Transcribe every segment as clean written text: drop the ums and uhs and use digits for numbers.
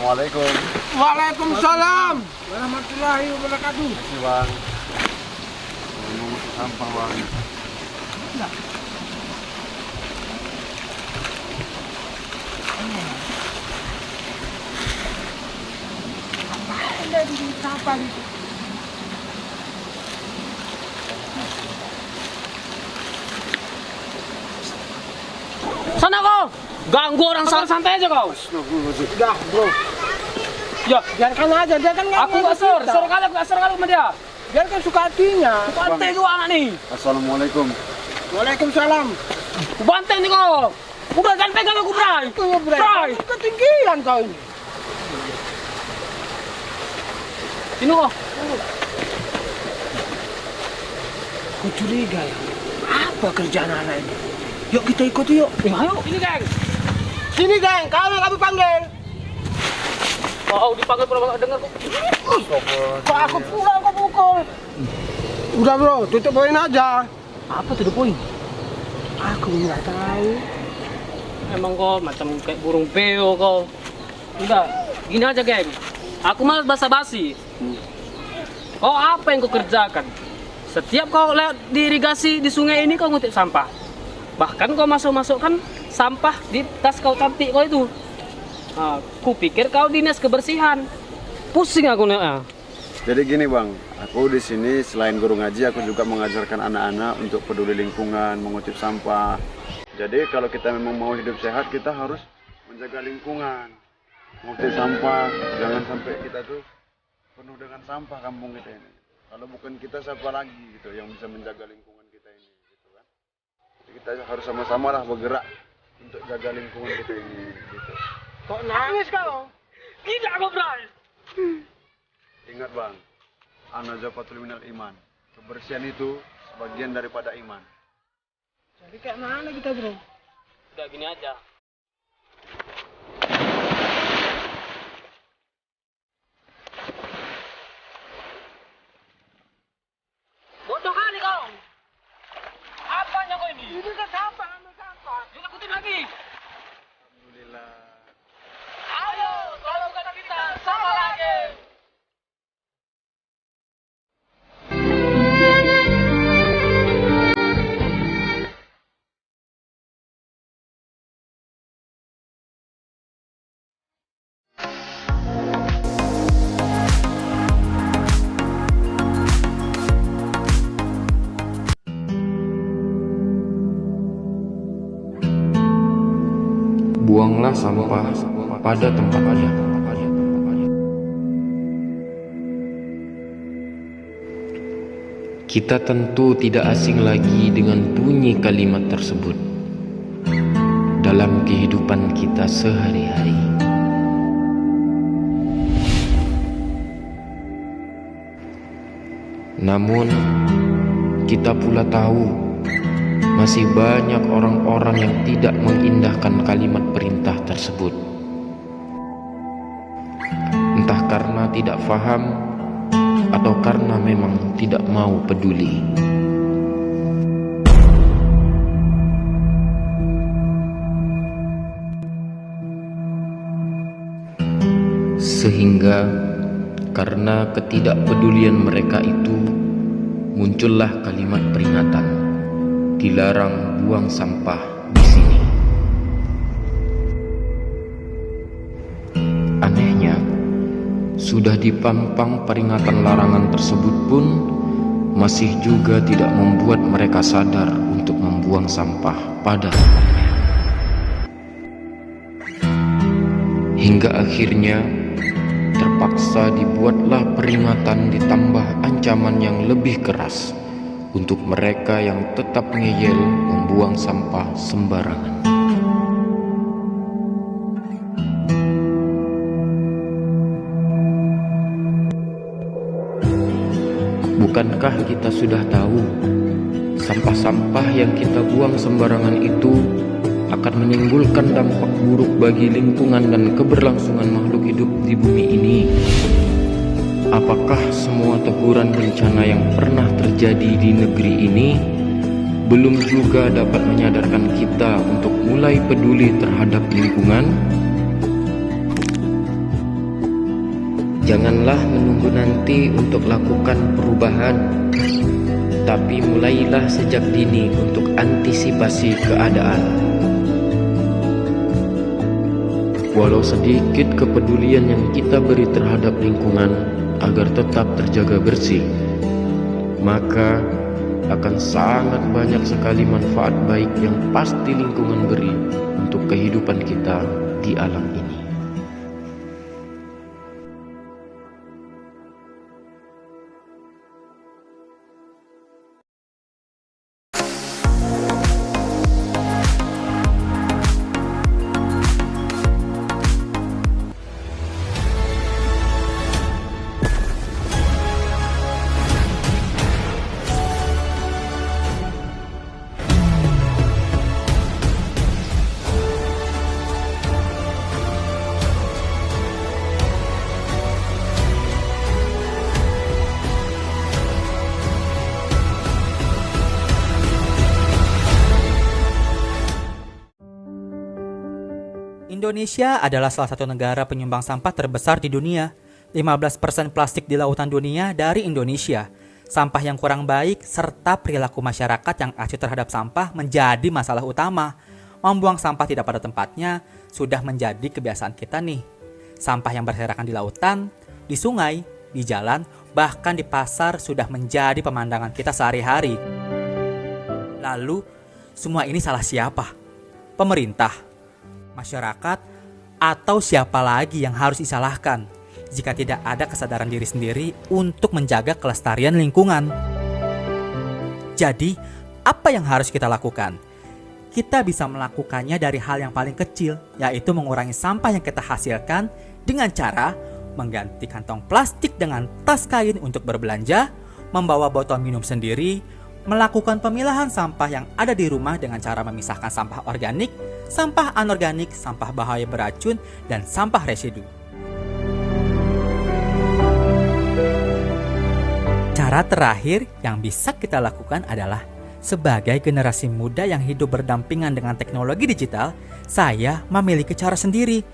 Assalamualaikum. Waalaikumsalam warahmatullahi wabarakatuh. Makasih bang. Mau ngusir sampah bang. Enggak. Ada di sampah itu. Sana kau, ganggu orang santai aja kau. Udah bro, Ya, biarkan aja dia kan aku nggak ser kali aku nggak ser kali sama dia. biarkan suka hatinya. Bantai tuh anak nih. Assalamualaikum. Waalaikumsalam. Bantai nih kau. Udah jangan pegang aku Bray. Tunggu bro, Bray. ketinggian kau ini. Sini kau. Aku curiga ya, apa kerjaan anak ini? Yuk kita ikut yuk. Ya, ayo, ini geng. Sini geng, kau yang kami panggil. Wow, dipanggil pernah nggak dengar kok. Kok aku pulang kau pukul. Udah bro, tutup poin aja. Apa tuh poin? Aku nggak tahu. Emang kau macam kayak burung beo kau. Udah, gini aja geng. Aku malas basa-basi. Kau apa yang kau kerjakan? Setiap kau lewat di irigasi di sungai ini kau ngutip sampah. Bahkan kau masukkan sampah di tas kau cantik kau itu. Nah, ku pikir kau dinas kebersihan. Pusing aku nih. Jadi gini bang, aku di sini selain guru ngaji, aku juga mengajarkan anak-anak untuk peduli lingkungan, mengutip sampah. Jadi kalau kita memang mau hidup sehat, kita harus menjaga lingkungan, mengutip sampah. Jangan sampai kita tuh penuh dengan sampah kampung kita ini. Kalau bukan kita, siapa lagi gitu yang bisa menjaga lingkungan kita ini, gitu kan? Jadi kita harus sama-sama lah bergerak untuk jaga lingkungan kita ini, gitu. Kok nangis kau? Tidak kau Bray. Ingat bang, an-nazafatul minal iman. Kebersihan itu sebagian daripada iman. Jadi kayak mana kita bro? Udah gini aja. Bodoh kali kau. Apanya kau ini? Ini kan sampah, ambil sampah. Juga kutip lagi. Alhamdulillah. Ayo, kalau bukan kita, sama lagi. Buanglah sampah pada tempatnya. Kita tentu tidak asing lagi dengan bunyi kalimat tersebut dalam kehidupan kita sehari-hari. Namun, kita pula tahu masih banyak orang-orang yang tidak mengindahkan kalimat perintah tersebut. Entah karena tidak faham atau karena memang tidak mau peduli. Sehingga karena ketidakpedulian mereka itu, muncullah kalimat peringatan, dilarang buang sampah di sini. Anehnya, sudah dipampang peringatan larangan tersebut pun masih juga tidak membuat mereka sadar untuk membuang sampah pada tempatnya. Hingga akhirnya terpaksa dibuatlah peringatan ditambah ancaman yang lebih keras untuk mereka yang tetap ngeyel membuang sampah sembarangan. Bukankah kita sudah tahu sampah-sampah yang kita buang sembarangan itu akan menimbulkan dampak buruk bagi lingkungan dan keberlangsungan makhluk hidup di bumi ini? Apakah semua teguran bencana yang pernah terjadi di negeri ini belum juga dapat menyadarkan kita untuk mulai peduli terhadap lingkungan? Janganlah menunggu nanti untuk lakukan perubahan, tapi mulailah sejak dini untuk antisipasi keadaan. Walau sedikit kepedulian yang kita beri terhadap lingkungan agar tetap terjaga bersih, maka akan sangat banyak sekali manfaat baik yang pasti lingkungan beri untuk kehidupan kita di alam ini. Indonesia adalah salah satu negara penyumbang sampah terbesar di dunia. 15% plastik di lautan dunia dari Indonesia. Sampah yang kurang baik serta perilaku masyarakat yang acuh terhadap sampah menjadi masalah utama. Membuang sampah tidak pada tempatnya sudah menjadi kebiasaan kita nih. Sampah yang berserakan di lautan, di sungai, di jalan, bahkan di pasar sudah menjadi pemandangan kita sehari-hari. Lalu, semua ini salah siapa? Pemerintah? Masyarakat, atau siapa lagi yang harus disalahkan jika tidak ada kesadaran diri sendiri untuk menjaga kelestarian lingkungan? Jadi, apa yang harus kita lakukan? Kita bisa melakukannya dari hal yang paling kecil, yaitu mengurangi sampah yang kita hasilkan dengan cara mengganti kantong plastik dengan tas kain untuk berbelanja, membawa botol minum sendiri, melakukan pemilahan sampah yang ada di rumah dengan cara memisahkan sampah organik, sampah anorganik, sampah bahaya beracun, dan sampah residu. Cara terakhir yang bisa kita lakukan adalah sebagai generasi muda yang hidup berdampingan dengan teknologi digital, saya memiliki cara sendiri.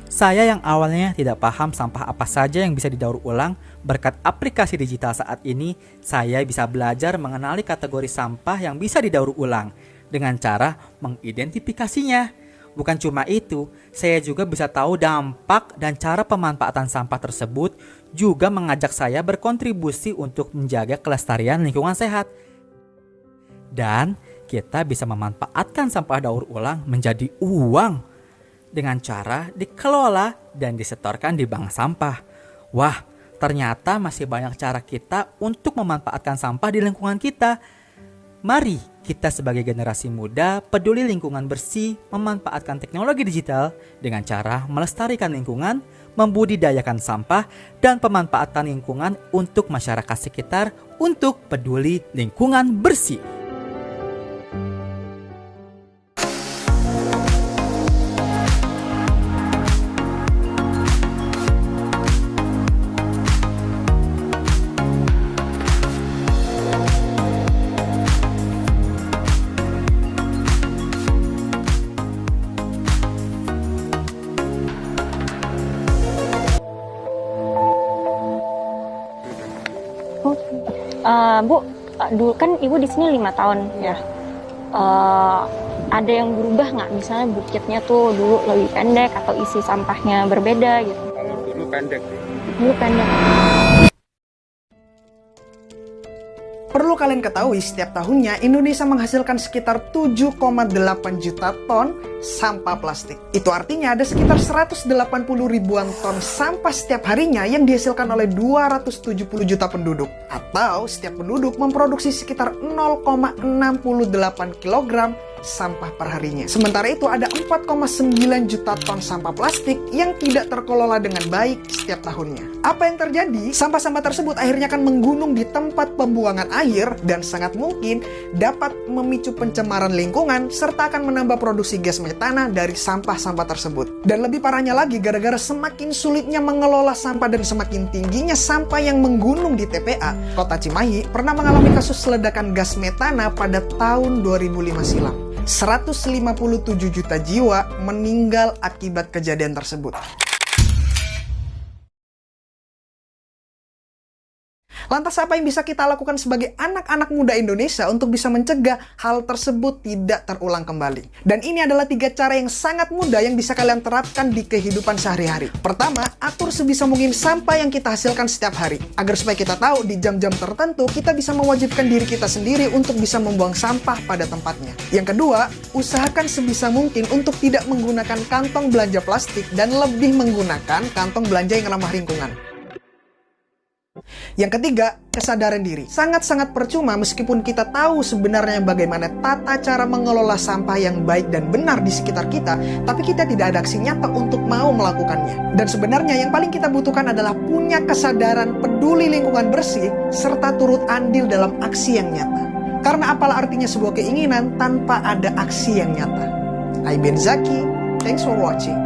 Saya yang awalnya tidak paham sampah apa saja yang bisa didaur ulang, berkat aplikasi digital saat ini, saya bisa belajar mengenali kategori sampah yang bisa didaur ulang dengan cara mengidentifikasinya. Bukan cuma itu, saya juga bisa tahu dampak dan cara pemanfaatan sampah tersebut, juga mengajak saya berkontribusi untuk menjaga kelestarian lingkungan sehat. Dan kita bisa memanfaatkan sampah daur ulang menjadi uang dengan cara dikelola dan disetorkan di bank sampah. Wah, ternyata masih banyak cara kita untuk memanfaatkan sampah di lingkungan kita. Mari kita sebagai generasi muda peduli lingkungan bersih, memanfaatkan teknologi digital dengan cara melestarikan lingkungan, membudidayakan sampah, dan pemanfaatan lingkungan untuk masyarakat sekitar untuk peduli lingkungan bersih. Bu, dulu kan ibu di sini 5 tahun ya. Ada yang berubah nggak? Misalnya bukitnya tuh dulu lebih pendek atau isi sampahnya berbeda gitu? Kalau dulu pendek. Dulu pendek. Perlu kalian ketahui, setiap tahunnya Indonesia menghasilkan sekitar 7,8 juta ton sampah plastik. Itu artinya ada sekitar 180 ribuan ton sampah setiap harinya yang dihasilkan oleh 270 juta penduduk. Atau setiap penduduk memproduksi sekitar 0,68 kg sampah per harinya. Sementara itu ada 4,9 juta ton sampah plastik yang tidak terkelola dengan baik setiap tahunnya. Apa yang terjadi? Sampah-sampah tersebut akhirnya akan menggunung di tempat pembuangan air dan sangat mungkin dapat memicu pencemaran lingkungan serta akan menambah produksi gas metana dari sampah-sampah tersebut. Dan lebih parahnya lagi, gara-gara semakin sulitnya mengelola sampah dan semakin tingginya sampah yang menggunung di TPA, Kota Cimahi pernah mengalami kasus ledakan gas metana pada tahun 2005 silam. 157 juta jiwa meninggal akibat kejadian tersebut. Lantas apa yang bisa kita lakukan sebagai anak-anak muda Indonesia untuk bisa mencegah hal tersebut tidak terulang kembali? Dan ini adalah 3 cara yang sangat mudah yang bisa kalian terapkan di kehidupan sehari-hari. Pertama, atur sebisa mungkin sampah yang kita hasilkan setiap hari. Agar supaya kita tahu di jam-jam tertentu kita bisa mewajibkan diri kita sendiri untuk bisa membuang sampah pada tempatnya. Yang kedua, usahakan sebisa mungkin untuk tidak menggunakan kantong belanja plastik dan lebih menggunakan kantong belanja yang ramah lingkungan. Yang ketiga, kesadaran diri. Sangat-sangat percuma meskipun kita tahu sebenarnya bagaimana tata cara mengelola sampah yang baik dan benar di sekitar kita, tapi kita tidak ada aksi nyata untuk mau melakukannya. Dan sebenarnya yang paling kita butuhkan adalah punya kesadaran peduli lingkungan bersih, serta turut andil dalam aksi yang nyata. Karena apalah artinya sebuah keinginan tanpa ada aksi yang nyata. I'm Ben Zaki, thanks for watching.